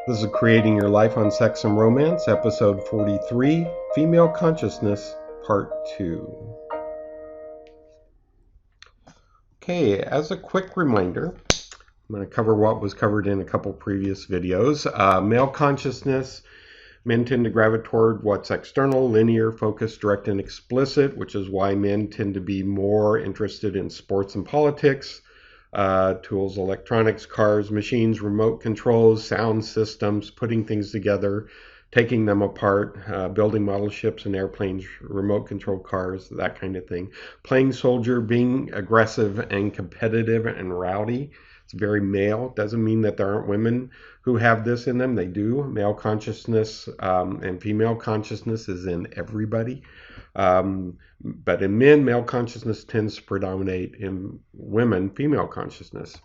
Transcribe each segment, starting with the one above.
This is Creating Your Life on Sex and Romance, episode 43, Female Consciousness, part 2. Okay, as a quick reminder, I'm going to cover what was covered in a couple previous videos. Male consciousness, men tend to gravitate toward what's external, linear, focused, direct, and explicit, which is why men tend to be more interested in sports and politics. Tools, electronics, cars, machines, remote controls, sound systems, putting things together, taking them apart, building model ships and airplanes, remote control cars, that kind of thing. Playing soldier, being aggressive and competitive and rowdy. It's very male. Doesn't mean that there aren't women who have this in them. They do. Male consciousness and female consciousness is in everybody. But in men, male consciousness tends to predominate. In women, female consciousness.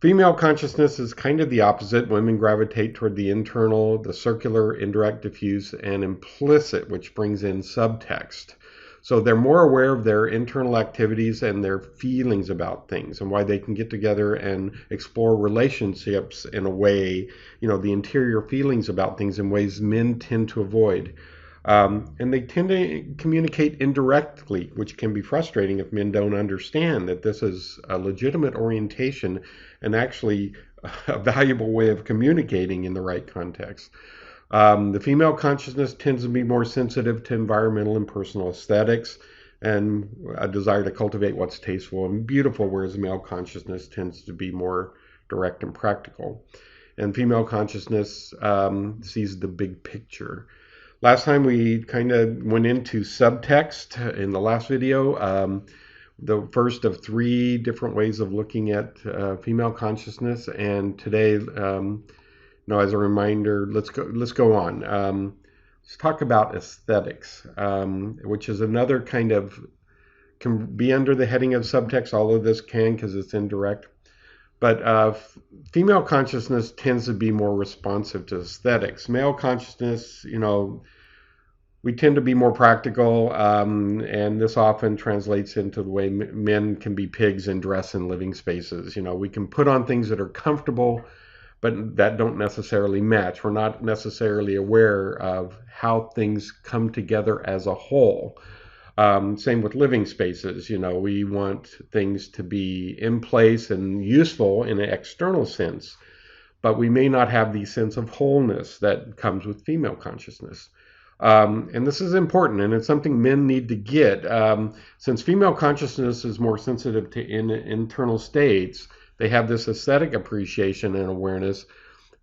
Female consciousness is kind of the opposite. Women gravitate toward the internal, the circular, indirect, diffuse, and implicit, which brings in subtext. So they're more aware of their internal activities and their feelings about things and why they can get together and explore relationships in a way, the interior feelings about things in ways men tend to avoid. And they tend to communicate indirectly, which can be frustrating if men don't understand that this is a legitimate orientation and actually a valuable way of communicating in the right context. The female consciousness tends to be more sensitive to environmental and personal aesthetics and a desire to cultivate what's tasteful and beautiful, whereas male consciousness tends to be more direct and practical. And female consciousness sees the big picture. Last time we kind of went into subtext in the last video, the first of 3 different ways of looking at female consciousness, and today, as a reminder, let's go on. Let's talk about aesthetics, which is another kind of, can be under the heading of subtext. All of this can, because it's indirect. But female consciousness tends to be more responsive to aesthetics. Male consciousness, we tend to be more practical, and this often translates into the way men can be pigs and dress in living spaces. We can put on things that are comfortable, but that don't necessarily match. We're not necessarily aware of how things come together as a whole. Same with living spaces. We want things to be in place and useful in an external sense, but we may not have the sense of wholeness that comes with female consciousness. And this is important, and it's something men need to get. Since female consciousness is more sensitive to internal states, they have this aesthetic appreciation and awareness,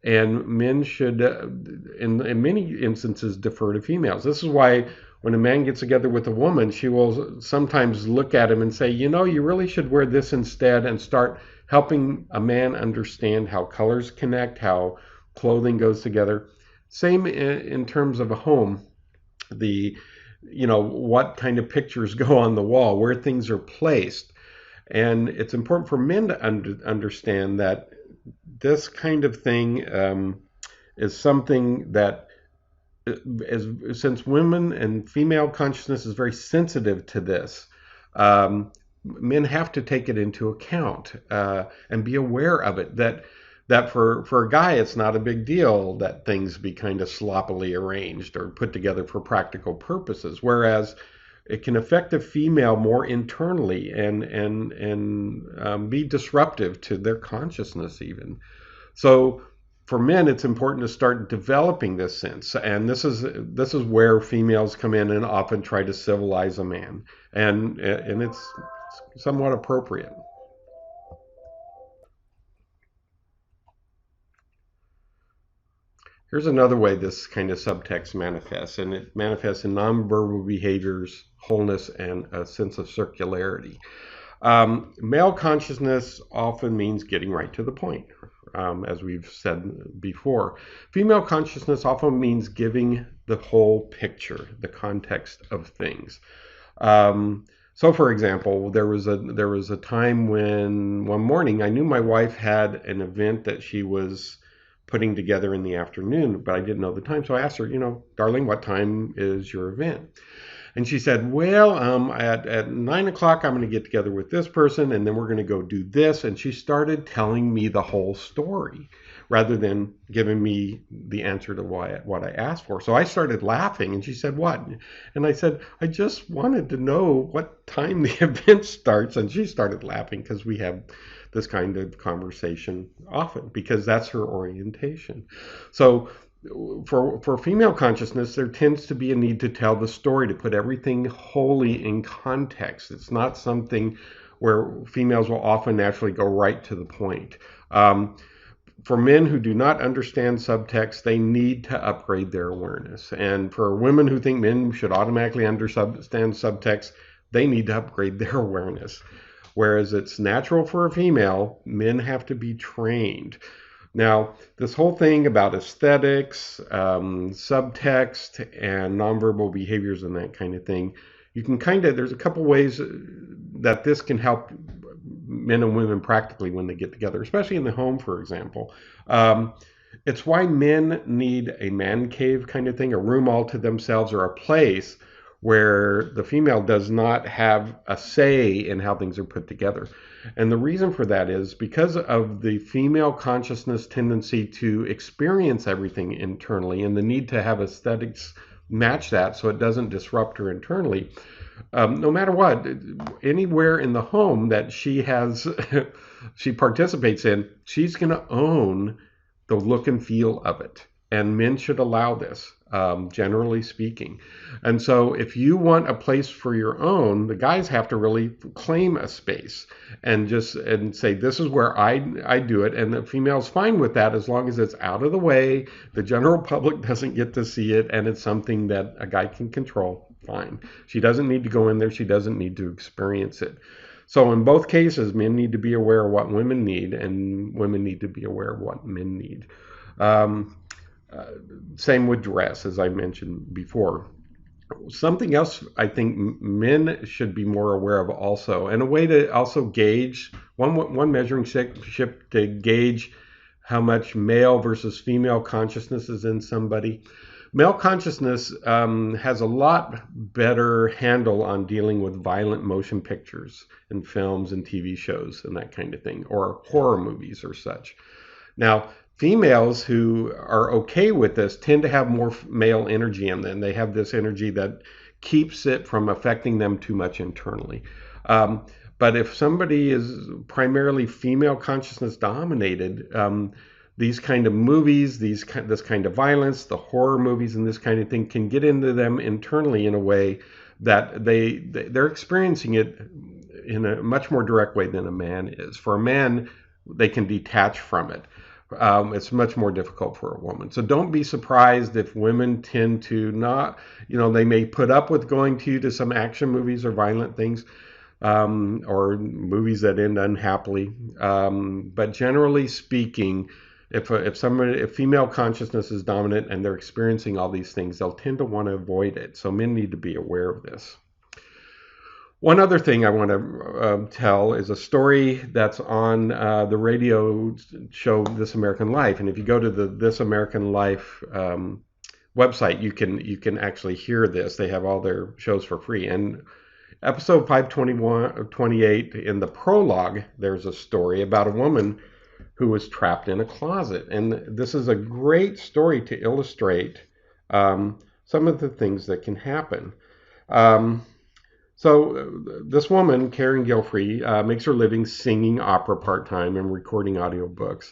and men should, in many instances, defer to females. This is why when a man gets together with a woman, she will sometimes look at him and say, you really should wear this instead, and start helping a man understand how colors connect, how clothing goes together. Same in terms of a home. What kind of pictures go on the wall, where things are placed. And it's important for men to understand that this kind of thing is something that, since women and female consciousness is very sensitive to this, men have to take it into account and be aware of it. That for a guy, it's not a big deal that things be kind of sloppily arranged or put together for practical purposes, whereas it can affect the female more internally and be disruptive to their consciousness even. So for men, it's important to start developing this sense, and this is where females come in and often try to civilize a man, and it's somewhat appropriate. Here's another way this kind of subtext manifests, and it manifests in nonverbal behaviors, wholeness, and a sense of circularity. Male consciousness often means getting right to the point, as we've said before. Female consciousness often means giving the whole picture, the context of things. So, for example, there was a time when one morning I knew my wife had an event that she was putting together in the afternoon, but I didn't know the time. So I asked her, darling, what time is your event? And she said, well, at 9 o'clock, I'm going to get together with this person, and then we're going to go do this. And she started telling me the whole story rather than giving me the answer to what I asked for. So I started laughing, and she said, what? And I said, I just wanted to know what time the event starts. And she started laughing because we have this kind of conversation often because that's her orientation. So for female consciousness, there tends to be a need to tell the story, to put everything wholly in context. It's not something where females will often naturally go right to the point. For men who do not understand subtext, they need to upgrade their awareness. And for women who think men should automatically understand subtext, they need to upgrade their awareness. Whereas it's natural for a female, men have to be trained. Now, this whole thing about aesthetics, subtext, and nonverbal behaviors and that kind of thing, you can there's a couple ways that this can help men and women practically when they get together, especially in the home, for example. It's why men need a man cave kind of thing, a room all to themselves, or a place where the female does not have a say in how things are put together. And the reason for that is because of the female consciousness tendency to experience everything internally and the need to have aesthetics match that so it doesn't disrupt her internally. No matter what, anywhere in the home that she has, she participates in, she's going to own the look and feel of it. And men should allow this, generally speaking. And so if you want a place for your own, the guys have to really claim a space and say, this is where I do it. And the female's fine with that as long as it's out of the way, the general public doesn't get to see it, and it's something that a guy can control. Fine. She doesn't need to go in there. She doesn't need to experience it. So in both cases, men need to be aware of what women need, and women need to be aware of what men need. Same with dress, as I mentioned before. Something else I think men should be more aware of also, and a way to also gauge, one measuring stick to gauge how much male versus female consciousness is in somebody. Male consciousness has a lot better handle on dealing with violent motion pictures and films and TV shows and that kind of thing, or horror movies or such. Now, females who are okay with this tend to have more male energy in them. They have this energy that keeps it from affecting them too much internally. But if somebody is primarily female consciousness dominated, these kind of movies, this kind of violence, the horror movies and this kind of thing can get into them internally in a way that they're experiencing it in a much more direct way than a man is. For a man, they can detach from it. It's much more difficult for a woman. So don't be surprised if women tend to not, they may put up with going to some action movies or violent things, or movies that end unhappily. But generally speaking, if female consciousness is dominant and they're experiencing all these things, they'll tend to want to avoid it. So men need to be aware of this. One other thing I want to tell is a story that's on the radio show This American Life. And if you go to the This American Life website, you can actually hear this. They have all their shows for free. And episode 528, in the prologue, there's a story about a woman who was trapped in a closet. And this is a great story to illustrate some of the things that can happen. So this woman, Karen Gilfrey, makes her living singing opera part-time and recording audiobooks.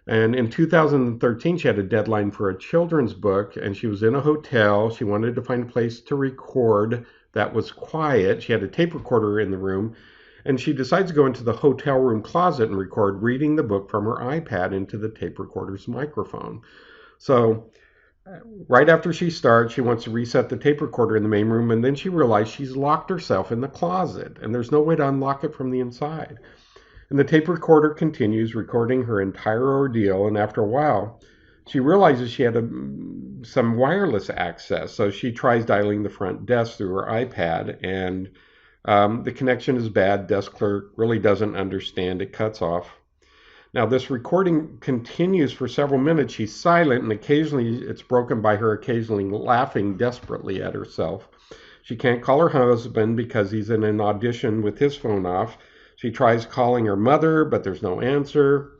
And in 2013, she had a deadline for a children's book, and she was in a hotel. She wanted to find a place to record that was quiet. She had a tape recorder in the room, and she decides to go into the hotel room closet and record reading the book from her iPad into the tape recorder's microphone. So right after she starts, she wants to reset the tape recorder in the main room, and then she realizes she's locked herself in the closet, and there's no way to unlock it from the inside. And the tape recorder continues recording her entire ordeal, and after a while, she realizes she had some wireless access, so she tries dialing the front desk through her iPad, and the connection is bad. Desk clerk really doesn't understand. It cuts off. Now, this recording continues for several minutes. She's silent, and occasionally it's broken by her occasionally laughing desperately at herself. She can't call her husband because he's in an audition with his phone off. She tries calling her mother, but there's no answer.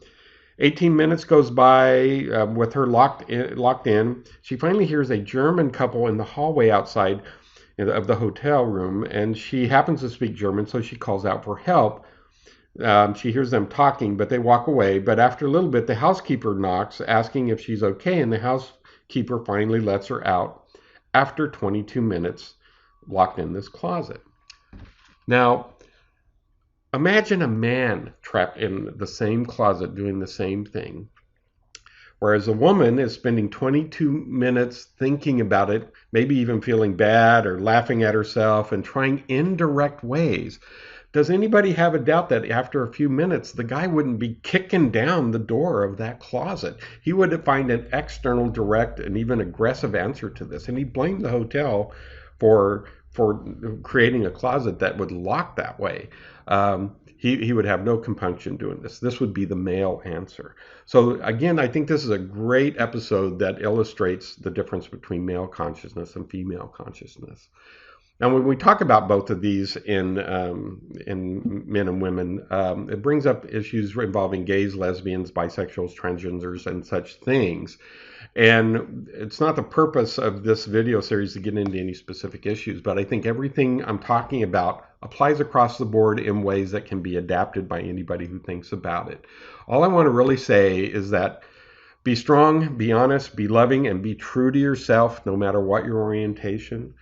18 minutes goes by with her locked in. She finally hears a German couple in the hallway outside of the hotel room, and she happens to speak German, so she calls out for help. She hears them talking, but they walk away. But after a little bit, the housekeeper knocks, asking if she's okay, and the housekeeper finally lets her out after 22 minutes locked in this closet. Now, imagine a man trapped in the same closet doing the same thing, whereas a woman is spending 22 minutes thinking about it, maybe even feeling bad or laughing at herself and trying indirect ways. Does anybody have a doubt that after a few minutes, the guy wouldn't be kicking down the door of that closet? He would find an external, direct, and even aggressive answer to this. And he blamed the hotel for creating a closet that would lock that way. He would have no compunction doing this. This would be the male answer. So again, I think this is a great episode that illustrates the difference between male consciousness and female consciousness. Now, when we talk about both of these in men and women, it brings up issues involving gays, lesbians, bisexuals, transgenders, and such things. And it's not the purpose of this video series to get into any specific issues, but I think everything I'm talking about applies across the board in ways that can be adapted by anybody who thinks about it. All I want to really say is that be strong, be honest, be loving, and be true to yourself no matter what your orientation.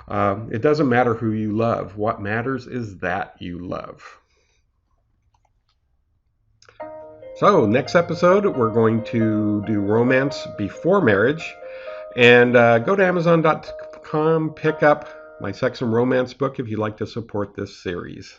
It doesn't matter who you love. What matters is that you love. So next episode, we're going to do romance before marriage. And go to Amazon.com, pick up my sex and romance book if you'd like to support this series.